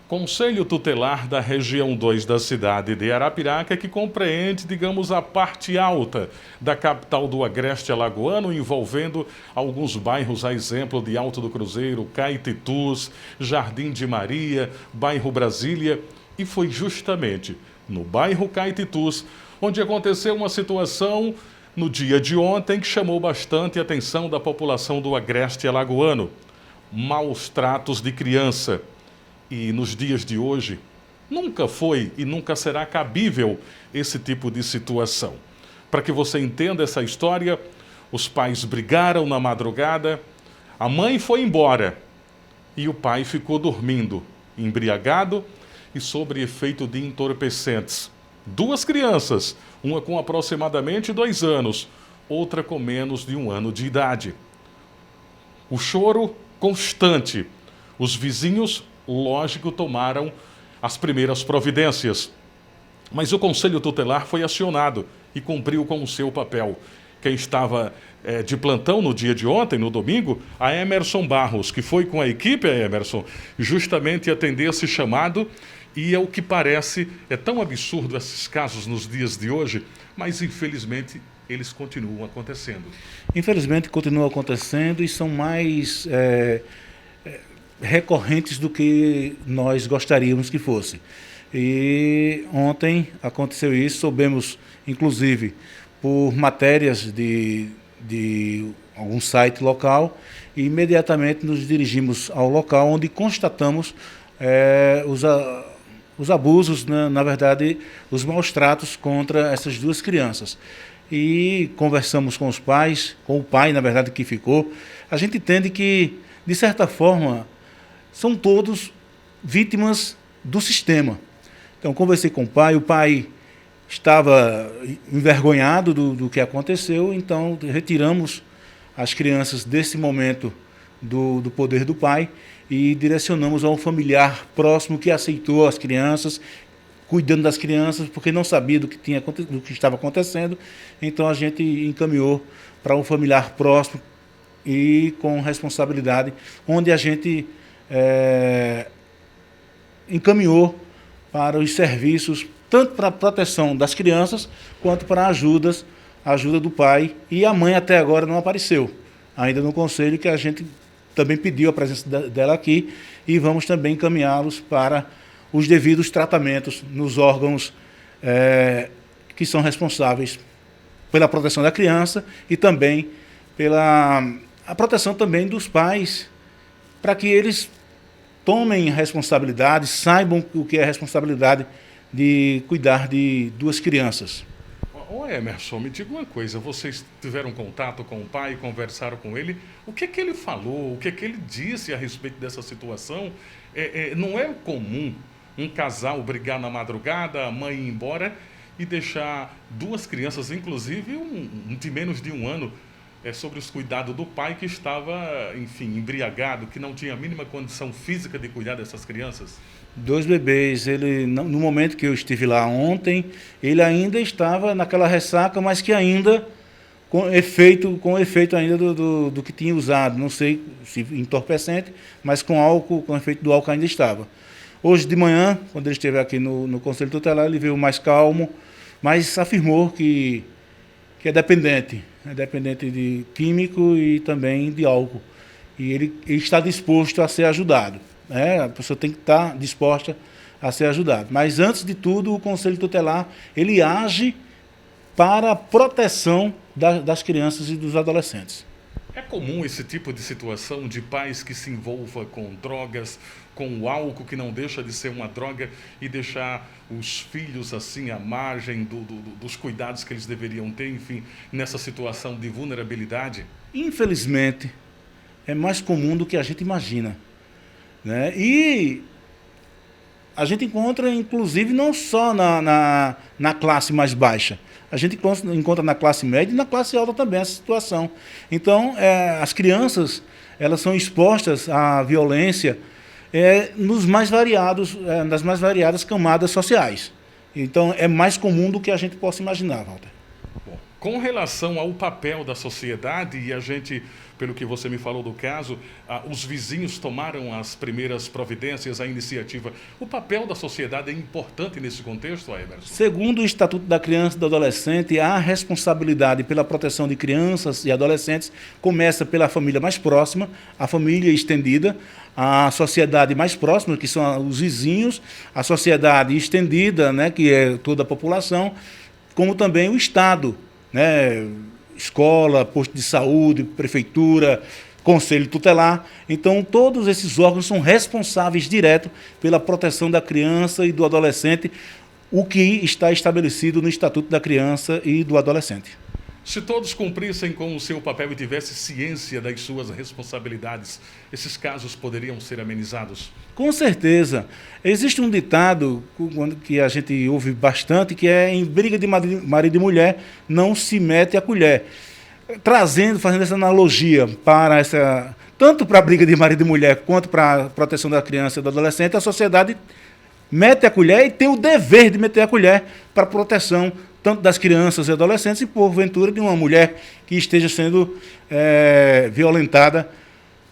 Conselho Tutelar da região 2 da cidade de Arapiraca, que compreende, digamos, a parte alta da capital do Agreste Alagoano, envolvendo alguns bairros, a exemplo de Alto do Cruzeiro, Caetitus, Jardim de Maria, bairro Brasília. E foi justamente no bairro Caetitus onde aconteceu uma situação no dia de ontem que chamou bastante a atenção da população do Agreste Alagoano. Maus tratos de criança. E nos dias de hoje, nunca foi e nunca será cabível esse tipo de situação. Para que você entenda essa história, os pais brigaram na madrugada, a mãe foi embora e o pai ficou dormindo, embriagado e sob efeito de entorpecentes. Duas crianças, uma com aproximadamente 2 anos, outra com menos de 1 ano de idade. O choro constante. Os vizinhos, lógico, tomaram as primeiras providências. Mas o Conselho Tutelar foi acionado e cumpriu com o seu papel. Quem estava de plantão no dia de ontem, no domingo, a Emerson Barros, que foi com a equipe, a Emerson, justamente atender esse chamado. E é o que parece, é tão absurdo esses casos nos dias de hoje, mas infelizmente eles continuam acontecendo. Infelizmente continuam acontecendo e são mais recorrentes do que nós gostaríamos que fosse. E ontem aconteceu isso, soubemos, inclusive, por matérias de algum site local, e imediatamente nos dirigimos ao local onde constatamos os abusos, né, na verdade, os maus tratos contra essas duas crianças. E conversamos com os pais, com o pai, na verdade, que ficou. A gente entende que, de certa forma, são todos vítimas do sistema. Então, conversei com o pai estava envergonhado do que aconteceu, então retiramos as crianças desse momento do poder do pai e direcionamos a um familiar próximo que aceitou as crianças, cuidando das crianças, porque não sabia do que estava acontecendo. Então a gente encaminhou para um familiar próximo e com responsabilidade, onde a gente encaminhou para os serviços, tanto para a proteção das crianças, quanto para a ajuda do pai. E a mãe até agora não apareceu, ainda no conselho, que a gente também pediu a presença dela aqui, e vamos também encaminhá-los para os devidos tratamentos nos órgãos que são responsáveis pela proteção da criança e também pela a proteção também dos pais, para que eles tomem responsabilidade, saibam o que é responsabilidade de cuidar de duas crianças. Ô Emerson, me diga uma coisa, vocês tiveram contato com o pai, conversaram com ele, o que é que ele falou, o que é que ele disse a respeito dessa situação? Não é comum um casal brigar na madrugada, a mãe ir embora e deixar duas crianças, inclusive um de menos de 1 ano, sobre os cuidados do pai que estava, enfim, embriagado, que não tinha a mínima condição física de cuidar dessas crianças? 2 bebês, no momento que eu estive lá ontem, ele ainda estava naquela ressaca, mas que ainda com efeito ainda do que tinha usado, não sei se entorpecente, mas com efeito do álcool ainda estava. Hoje de manhã, quando ele esteve aqui no Conselho Tutelar, ele veio mais calmo, mas afirmou que é dependente de químico e também de álcool. E ele está disposto a ser ajudado. A pessoa tem que estar disposta a ser ajudada. Mas, antes de tudo, o Conselho Tutelar ele age para a proteção das crianças e dos adolescentes. É comum esse tipo de situação de pais que se envolvam com drogas, com o álcool, que não deixa de ser uma droga, e deixar os filhos assim à margem dos cuidados que eles deveriam ter, enfim, nessa situação de vulnerabilidade? Infelizmente, é mais comum do que a gente imagina. E a gente encontra, inclusive, não só na classe mais baixa, a gente encontra na classe média e na classe alta também essa situação. Então, as crianças elas são expostas à violência nas mais variadas camadas sociais. Então, é mais comum do que a gente possa imaginar, Walter. Bom, Com relação ao papel da sociedade, e a gente, pelo que você me falou do caso, os vizinhos tomaram as primeiras providências, a iniciativa. O papel da sociedade é importante nesse contexto, Emerson? Segundo o Estatuto da Criança e do Adolescente, a responsabilidade pela proteção de crianças e adolescentes começa pela família mais próxima, a família estendida, a sociedade mais próxima, que são os vizinhos, a sociedade estendida, né, que é toda a população, como também o Estado, né, escola, posto de saúde, prefeitura, conselho tutelar. Então, todos esses órgãos são responsáveis direto pela proteção da criança e do adolescente, o que está estabelecido no Estatuto da Criança e do Adolescente. Se todos cumprissem com o seu papel e tivessem ciência das suas responsabilidades, esses casos poderiam ser amenizados? Com certeza. Existe um ditado que a gente ouve bastante, que é: em briga de marido e mulher, não se mete a colher. Fazendo essa analogia para tanto para a briga de marido e mulher, quanto para a proteção da criança e do adolescente, a sociedade mete a colher e tem o dever de meter a colher para a proteção tanto das crianças e adolescentes e, porventura, de uma mulher que esteja sendo violentada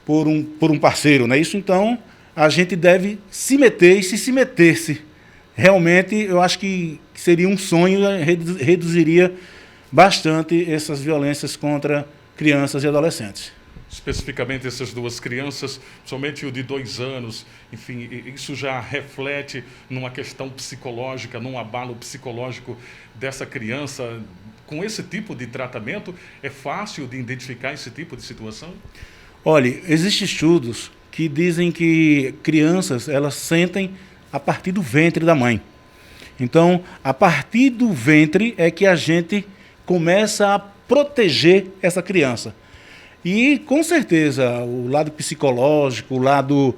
por um parceiro, não é isso? Então, a gente deve se meter, e se metesse, realmente, eu acho que seria um sonho, reduziria bastante essas violências contra crianças e adolescentes. Especificamente essas duas crianças, somente o de 2 anos, enfim, isso já reflete numa questão psicológica, num abalo psicológico dessa criança. Com esse tipo de tratamento, é fácil de identificar esse tipo de situação? Olha, existem estudos que dizem que crianças, elas sentem a partir do ventre da mãe. Então, a partir do ventre é que a gente começa a proteger essa criança. E, com certeza, o lado psicológico, o lado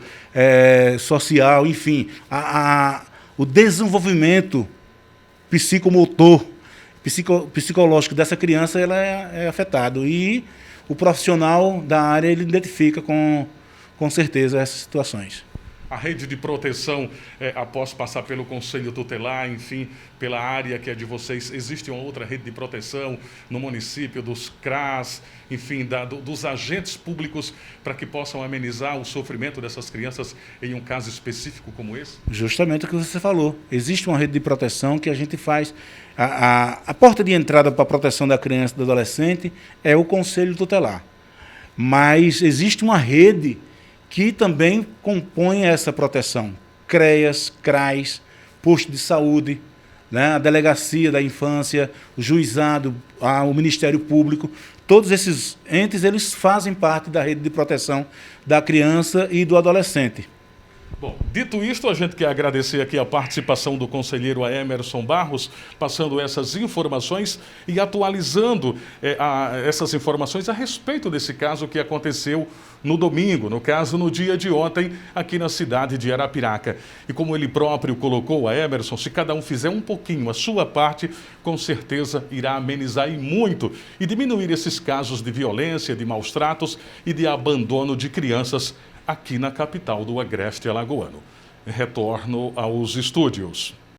social, enfim, o desenvolvimento psicomotor, psicológico dessa criança, ela é afetado. E o profissional da área, ele identifica com certeza essas situações. A rede de proteção, após passar pelo Conselho Tutelar, enfim, pela área que é de vocês, existe uma outra rede de proteção no município, dos CRAS, enfim, dos agentes públicos, para que possam amenizar o sofrimento dessas crianças em um caso específico como esse? Justamente o que você falou. Existe uma rede de proteção que a gente faz. A porta de entrada para a proteção da criança e do adolescente é o Conselho Tutelar. Mas existe uma rede que também compõe essa proteção. CREAS, CRAS, posto de saúde, né, a Delegacia da Infância, o Juizado, o Ministério Público, todos esses entes, eles fazem parte da rede de proteção da criança e do adolescente. Bom, dito isto, a gente quer agradecer aqui a participação do conselheiro Emerson Barros, passando essas informações e atualizando essas informações a respeito desse caso que aconteceu no domingo, no caso, no dia de ontem, aqui na cidade de Arapiraca. E como ele próprio colocou, a Emerson, se cada um fizer um pouquinho a sua parte, com certeza irá amenizar e muito e diminuir esses casos de violência, de maus tratos e de abandono de crianças aqui na capital do Agreste Alagoano. Retorno aos estúdios.